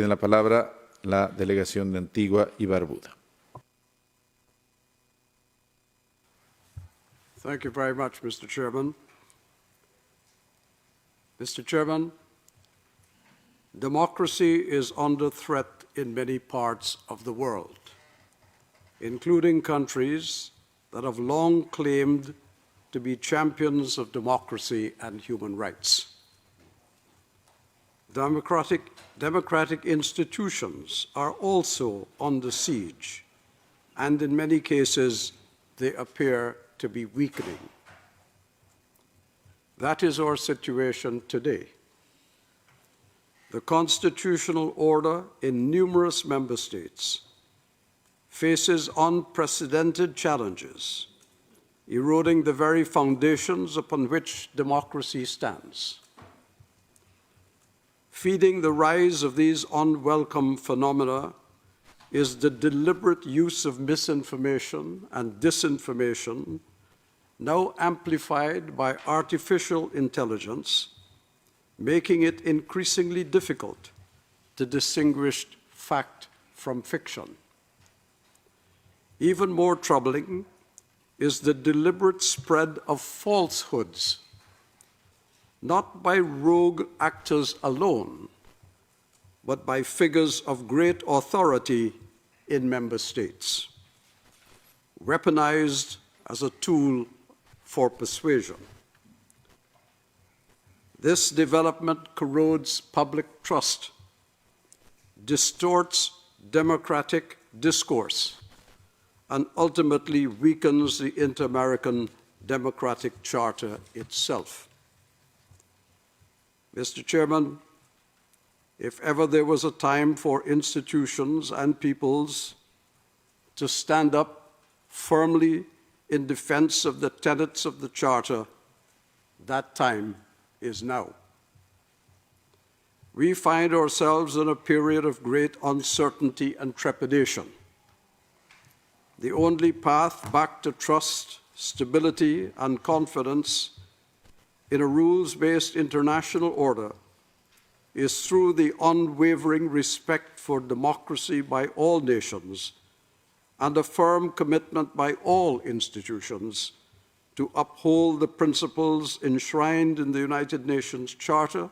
Tiene la palabra la delegación de Antigua y Barbuda. Thank you very much, Mr. Chairman. Mr. Chairman, democracy is under threat in many parts of the world, including countries that have long claimed to be champions of democracy and human rights. Democratic institutions are also under siege, and in many cases, they appear to be weakening. That is our situation today. The constitutional order in numerous member states faces unprecedented challenges, eroding the very foundations upon which democracy stands. Feeding the rise of these unwelcome phenomena is the deliberate use of misinformation and disinformation, now amplified by artificial intelligence, making it increasingly difficult to distinguish fact from fiction. Even more troubling is the deliberate spread of falsehoods, not by rogue actors alone, but by figures of great authority in member states, weaponized as a tool for persuasion. This development corrodes public trust, distorts democratic discourse, and ultimately weakens the Inter-American Democratic Charter itself. Mr. Chairman, if ever there was a time for institutions and peoples to stand up firmly in defense of the tenets of the Charter, that time is now. We find ourselves in a period of great uncertainty and trepidation. The only path back to trust, stability, and confidence in a rules-based international order is through the unwavering respect for democracy by all nations and a firm commitment by all institutions to uphold the principles enshrined in the United Nations Charter,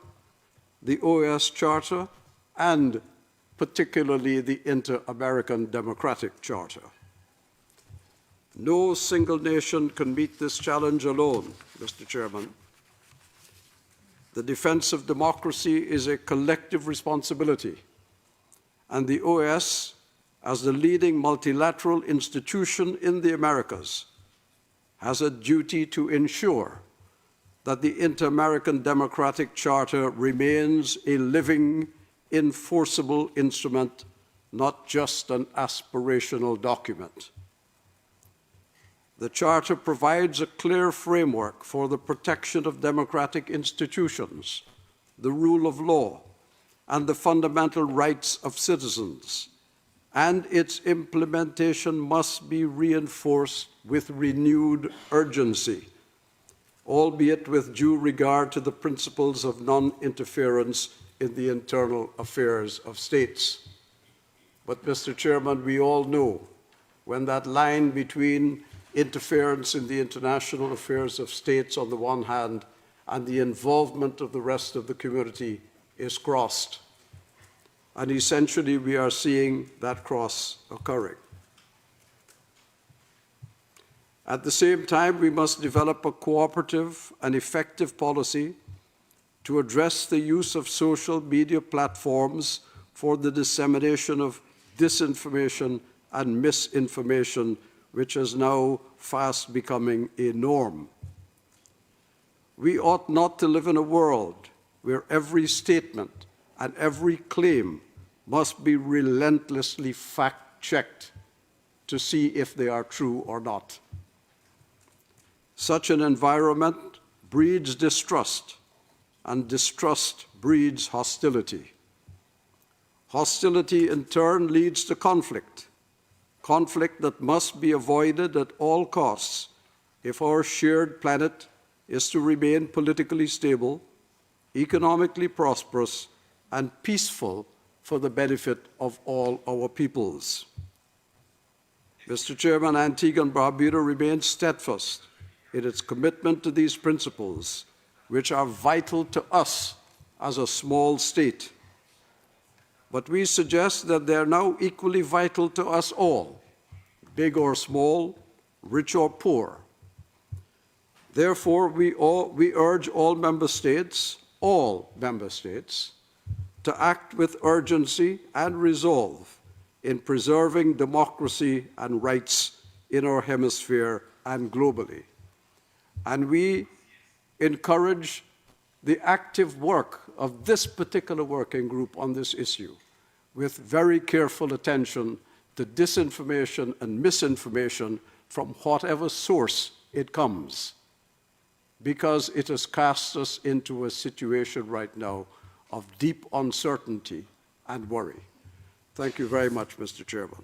the OAS Charter, and particularly the Inter-American Democratic Charter. No single nation can meet this challenge alone, Mr. Chairman. The defense of democracy is a collective responsibility, and the OAS, as the leading multilateral institution in the Americas, has a duty to ensure that the Inter-American Democratic Charter remains a living, enforceable instrument, not just an aspirational document. The Charter provides a clear framework for the protection of democratic institutions, the rule of law, and the fundamental rights of citizens, and its implementation must be reinforced with renewed urgency, albeit with due regard to the principles of non-interference in the internal affairs of states. But, Mr. Chairman, we all know when that line between interference in the international affairs of states on the one hand and the involvement of the rest of the community is crossed. And essentially, we are seeing that cross occurring. At the same time, we must develop a cooperative and effective policy to address the use of social media platforms for the dissemination of disinformation and misinformation, which is now fast becoming a norm. We ought not to live in a world where every statement and every claim must be relentlessly fact-checked to see if they are true or not. Such an environment breeds distrust, and distrust breeds hostility. Hostility, in turn, leads to conflict, conflict that must be avoided at all costs if our shared planet is to remain politically stable, economically prosperous, and peaceful for the benefit of all our peoples. Mr. Chairman, Antigua and Barbuda remains steadfast in its commitment to these principles, which are vital to us as a small state. But we suggest that they are now equally vital to us all, big or small, rich or poor. Therefore, we urge all member states, to act with urgency and resolve in preserving democracy and rights in our hemisphere and globally. And we encourage the active work of this particular working group on this issue, with very careful attention to disinformation and misinformation from whatever source it comes, because it has cast us into a situation right now of deep uncertainty and worry. Thank you very much, Mr. Chairman.